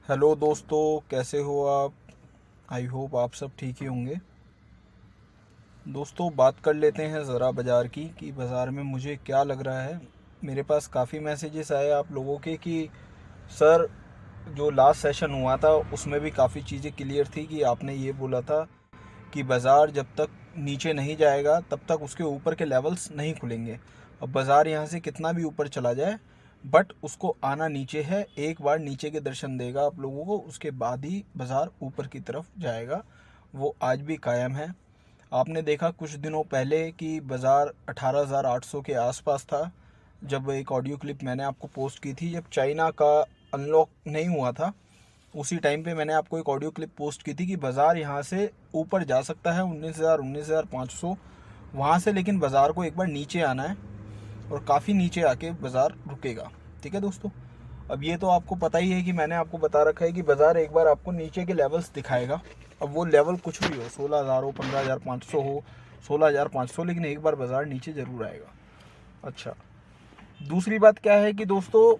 Hello दोस्तों, कैसे हो आप। आई होप आप सब ठीक ही होंगे। दोस्तों, बात कर लेते हैं ज़रा बाज़ार की कि बाज़ार में मुझे क्या लग रहा है। मेरे पास काफ़ी मैसेजेस आए आप लोगों के कि सर, जो लास्ट सेशन हुआ था उसमें भी काफ़ी चीज़ें क्लियर थी कि आपने ये बोला था कि बाज़ार जब तक नीचे नहीं जाएगा तब तक उसके ऊपर के लेवल्स नहीं खुलेंगे। अब बाज़ार यहाँ से कितना भी ऊपर चला जाए, बट उसको आना नीचे है। एक बार नीचे के दर्शन देगा आप लोगों को, उसके बाद ही बाज़ार ऊपर की तरफ जाएगा। वो आज भी कायम है। आपने देखा कुछ दिनों पहले कि बाज़ार 18,800 के आसपास था। जब एक ऑडियो क्लिप मैंने आपको पोस्ट की थी, जब चाइना का अनलॉक नहीं हुआ था, उसी टाइम पे मैंने आपको एक ऑडियो क्लिप पोस्ट की थी कि बाज़ार यहाँ से ऊपर जा सकता है 19,500 वहाँ से, लेकिन बाज़ार को एक बार नीचे आना है और काफ़ी नीचे आके बाज़ार रुकेगा। ठीक है दोस्तों, अब ये तो आपको पता ही है कि मैंने आपको बता रखा है कि बाज़ार एक बार आपको नीचे के लेवल्स दिखाएगा। अब वो लेवल कुछ भी हो, 16,000 हो, 15,500 हो, 16,500, लेकिन एक बार बाज़ार नीचे ज़रूर आएगा। अच्छा, दूसरी बात क्या है कि दोस्तों,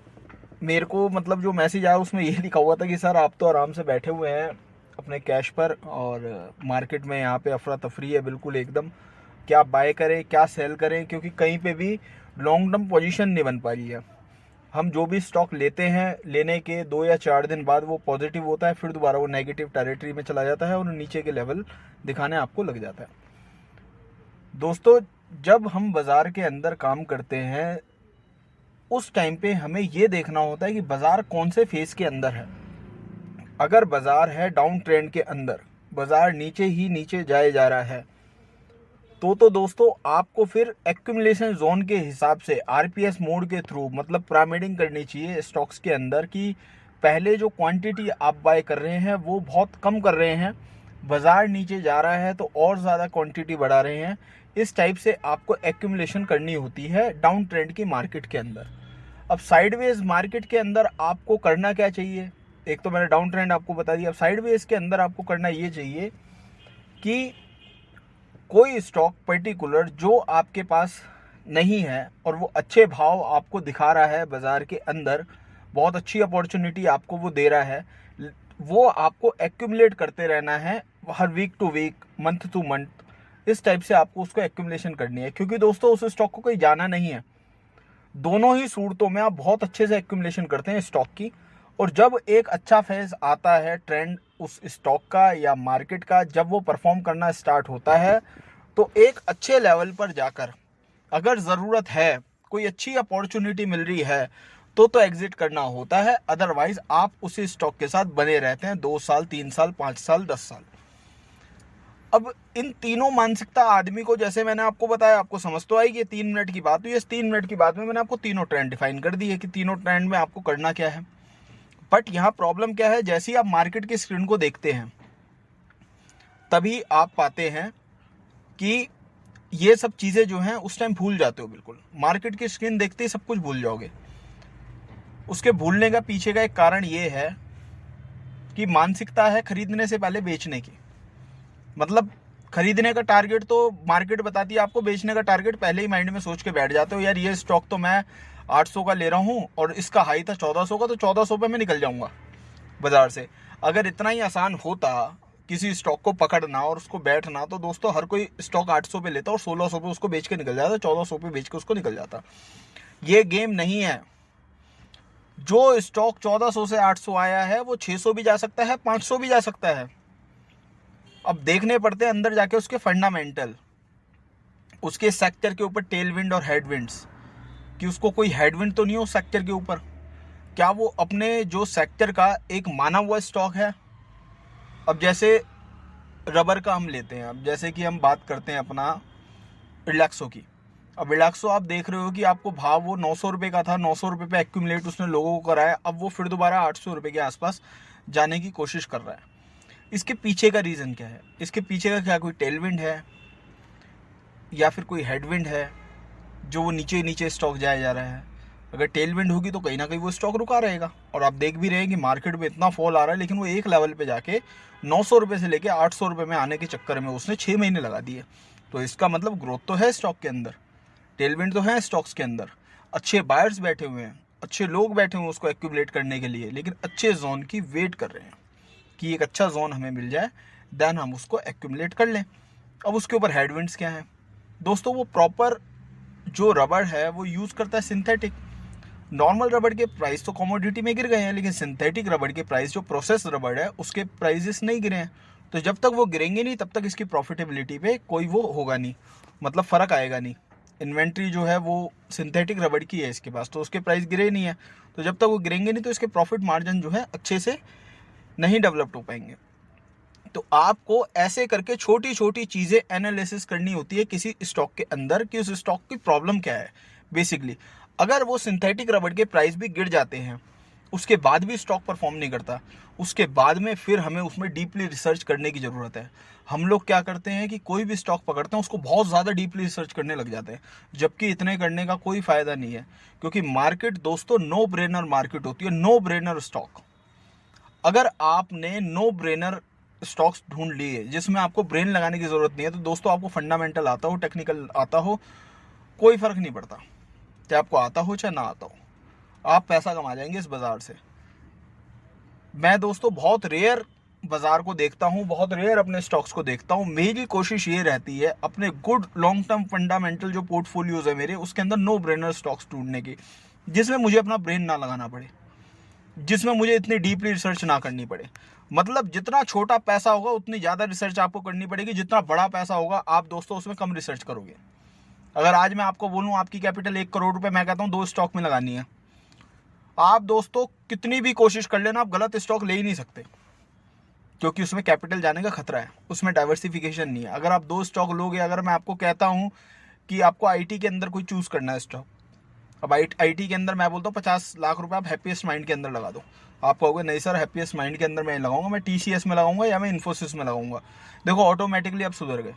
मेरे को मतलब जो मैसेज आया उसमें ये लिखा हुआ था कि सर आप तो आराम से बैठे हुए हैं अपने कैश पर, और मार्केट में यहाँ पे अफरा तफरी है बिल्कुल एकदम। क्या बाय करें क्या सेल करें, क्योंकि कहीं पे भी लॉन्ग टर्म पोजीशन नहीं बन पा रही है। हम जो भी स्टॉक लेते हैं, लेने के 2 या 4 दिन बाद वो पॉजिटिव होता है, फिर दोबारा वो नेगेटिव टेरिटरी में चला जाता है और नीचे के लेवल दिखाने आपको लग जाता है। दोस्तों, जब हम बाज़ार के अंदर काम करते हैं उस टाइम पे हमें ये देखना होता है कि बाज़ार कौन से फेज के अंदर है। अगर बाज़ार है डाउन ट्रेंड के अंदर, बाज़ार नीचे ही नीचे जाए जा रहा है, तो दोस्तों आपको फिर एक्यूमुलेशन जोन के हिसाब से आरपीएस मोड के थ्रू मतलब पिरामिडिंग करनी चाहिए स्टॉक्स के अंदर कि पहले जो क्वांटिटी आप बाय कर रहे हैं वो बहुत कम कर रहे हैं, बाज़ार नीचे जा रहा है तो और ज़्यादा क्वांटिटी बढ़ा रहे हैं। इस टाइप से आपको एक्यूमुलेशन करनी होती है डाउन ट्रेंड की मार्केट के अंदर। अब साइडवेज मार्केट के अंदर आपको करना क्या चाहिए। एक तो मैंने डाउन ट्रेंड आपको बता दिया, अब साइडवेज के अंदर आपको करना ये चाहिए कि कोई स्टॉक पर्टिकुलर जो आपके पास नहीं है और वो अच्छे भाव आपको दिखा रहा है बाज़ार के अंदर, बहुत अच्छी अपॉर्चुनिटी आपको वो दे रहा है, वो आपको एक्यूमुलेट करते रहना है हर week to week, month to month. इस टाइप से आपको उसको एक्यूमुलेशन करनी है, क्योंकि दोस्तों उस स्टॉक को कहीं जाना नहीं है। दोनों ही सूरतों में आप बहुत अच्छे से एक्यूमुलेशन करते हैं स्टॉक की। और जब एक अच्छा फेज आता है ट्रेंड उस स्टॉक का या मार्केट का, जब वो परफॉर्म करना स्टार्ट होता है तो एक अच्छे लेवल पर जाकर अगर ज़रूरत है, कोई अच्छी अपॉर्चुनिटी मिल रही है तो एग्जिट करना होता है। अदरवाइज आप उसी स्टॉक के साथ बने रहते हैं 2 साल, 3 साल, 5 साल, 10 साल। अब इन तीनों मानसिकता आदमी को, जैसे मैंने आपको बताया, आपको समझ तो आई कि 3 मिनट की बात हुई। इस 3 मिनट की बात में मैंने आपको तीनों ट्रेंड डिफाइन कर दी है कि तीनों ट्रेंड में आपको करना क्या है। बट यहाँ प्रॉब्लम क्या है, जैसे ही आप मार्केट की स्क्रीन को देखते हैं तभी आप पाते हैं कि ये सब चीज़ें जो हैं उस टाइम भूल जाते हो। बिल्कुल मार्केट की स्क्रीन देखते ही सब कुछ भूल जाओगे। उसके भूलने का पीछे का एक कारण ये है कि मानसिकता है खरीदने से पहले बेचने की। मतलब खरीदने का टारगेट तो मार्केट बताती है आपको, बेचने का टारगेट पहले ही माइंड में सोच के बैठ जाते हो, यार ये स्टॉक तो मैं 800 का ले रहा हूँ और इसका हाई था 1400 का, तो 1400 पे मैं निकल जाऊंगा बाजार से। अगर इतना ही आसान होता किसी स्टॉक को पकड़ना और उसको बैठना, तो दोस्तों हर कोई स्टॉक 800 पे लेता और 1600 पे उसको बेच के निकल जाता, 1400 पे बेच के उसको निकल जाता। ये गेम नहीं है। जो स्टॉक 1400 से 800 आया है वो 600 भी जा सकता है, 500 भी जा सकता है। अब देखने पड़ते हैं अंदर जाके उसके फंडामेंटल, उसके सेक्टर के ऊपर टेलविंड और हेडविंड्स, कि उसको कोई हेडविंड तो नहीं हो सेक्टर के ऊपर, क्या वो अपने जो सेक्टर का एक माना हुआ स्टॉक है। अब जैसे रबर का हम लेते हैं, अब जैसे कि हम बात करते हैं अपना रिलैक्सो की। अब रिलैक्सो आप देख रहे हो कि आपको भाव वो 900 रुपये का था, 900 रुपये पे एक्यूमुलेट उसने लोगों को कराया, अब वो फिर दोबारा 800 रुपये के आसपास जाने की कोशिश कर रहा है। इसके पीछे का रीज़न क्या है, इसके पीछे का क्या कोई टेलविंड है या फिर कोई हेडविंड है जो वो नीचे नीचे स्टॉक जाया जा रहा है। अगर टेलविंड होगी तो कहीं ना कहीं वो स्टॉक रुका रहेगा। और आप देख भी रहे हैं कि मार्केट में इतना फॉल आ रहा है, लेकिन वो एक लेवल पे जाके 900 रुपये से लेके 800 रुपये में आने के चक्कर में उसने 6 महीने लगा दिए। तो इसका मतलब ग्रोथ तो है स्टॉक के अंदर, टेलविंड तो है स्टॉक्स के अंदर, अच्छे बायर्स बैठे हुए हैं, अच्छे लोग बैठे हुए उसको एक्यूमुलेट करने के लिए, लेकिन अच्छे जोन की वेट कर रहे हैं कि एक अच्छा जोन हमें मिल जाए, देन हम उसको एक्यूमुलेट कर लें। अब उसके ऊपर हेडविंड्स क्या हैं दोस्तों? वो प्रॉपर जो रबड़ है वो यूज़ करता है सिंथेटिक। नॉर्मल रबड़ के प्राइस तो कमोडिटी में गिर गए हैं, लेकिन सिंथेटिक रबड़ के प्राइस, जो प्रोसेस रबड़ है उसके प्राइजेस नहीं गिरे हैं। तो जब तक वो गिरेंगे नहीं तब तक इसकी प्रॉफिटेबिलिटी पे कोई वो होगा नहीं, मतलब फ़र्क आएगा नहीं। इन्वेंट्री जो है वो सिंथेटिक रबड़ की है इसके पास, तो उसके प्राइस गिरे नहीं है। तो जब तक वो गिरेंगे नहीं तो इसके प्रॉफिट मार्जिन जो है अच्छे से नहीं डेवलप हो पाएंगे। तो आपको ऐसे करके छोटी छोटी चीज़ें एनालिसिस करनी होती है किसी स्टॉक के अंदर कि उस स्टॉक की प्रॉब्लम क्या है बेसिकली। अगर वो सिंथेटिक रबड़ के प्राइस भी गिर जाते हैं, उसके बाद भी स्टॉक परफॉर्म नहीं करता, उसके बाद में फिर हमें उसमें डीपली रिसर्च करने की ज़रूरत है। हम लोग क्या करते हैं कि कोई भी स्टॉक पकड़ते हैं उसको बहुत ज़्यादा डीपली रिसर्च करने लग जाते हैं, जबकि इतने करने का कोई फ़ायदा नहीं है। क्योंकि मार्केट दोस्तों नो ब्रेनर मार्केट होती है, नो ब्रेनर स्टॉक। अगर आपने नो ब्रेनर स्टॉक्स ढूंढ लिए जिसमें आपको ब्रेन लगाने की ज़रूरत नहीं है, तो दोस्तों आपको फंडामेंटल आता हो, टेक्निकल आता हो, कोई फ़र्क नहीं पड़ता, चाहे आपको आता हो चाहे ना आता हो, आप पैसा कमा जाएंगे इस बाज़ार से। मैं दोस्तों बहुत रेयर बाज़ार को देखता हूँ, बहुत रेयर अपने स्टॉक्स को देखता हूँ। मेरी कोशिश ये रहती है अपने गुड लॉन्ग टर्म फंडामेंटल जो पोर्टफोलियोज़ है मेरे, उसके अंदर नो ब्रेनर स्टॉक्स ढूंढने की, जिसमें मुझे अपना ब्रेन ना लगाना पड़े, जिसमें मुझे इतनी डीपली रिसर्च ना करनी पड़े। मतलब जितना छोटा पैसा होगा उतनी ज़्यादा रिसर्च आपको करनी पड़ेगी, जितना बड़ा पैसा होगा आप दोस्तों उसमें कम रिसर्च करोगे। अगर आज मैं आपको बोलूँ आपकी कैपिटल 1 करोड़ रुपए, मैं कहता हूँ 2 स्टॉक में लगानी है, आप दोस्तों कितनी भी कोशिश कर लेना आप गलत स्टॉक ले ही नहीं सकते, क्योंकि उसमें कैपिटल जाने का खतरा है, उसमें डाइवर्सिफिकेशन नहीं है। अगर आप 2 स्टॉक लोगे, अगर मैं आपको कहता हूँ कि आपको आईटी के अंदर कोई चूज़ करना है स्टॉक, अब आईटी के अंदर मैं बोलता हूँ 50 लाख रुपए आप हैप्पीएस्ट माइंड के अंदर लगा दो, आप कहोगे नहीं सर हैप्पीएस्ट माइंड के अंदर मैं लगाऊंगा, मैं टीसीएस में लगाऊंगा या मैं इन्फोसिस में लगाऊंगा। देखो ऑटोमेटिकली आप सुधर गए।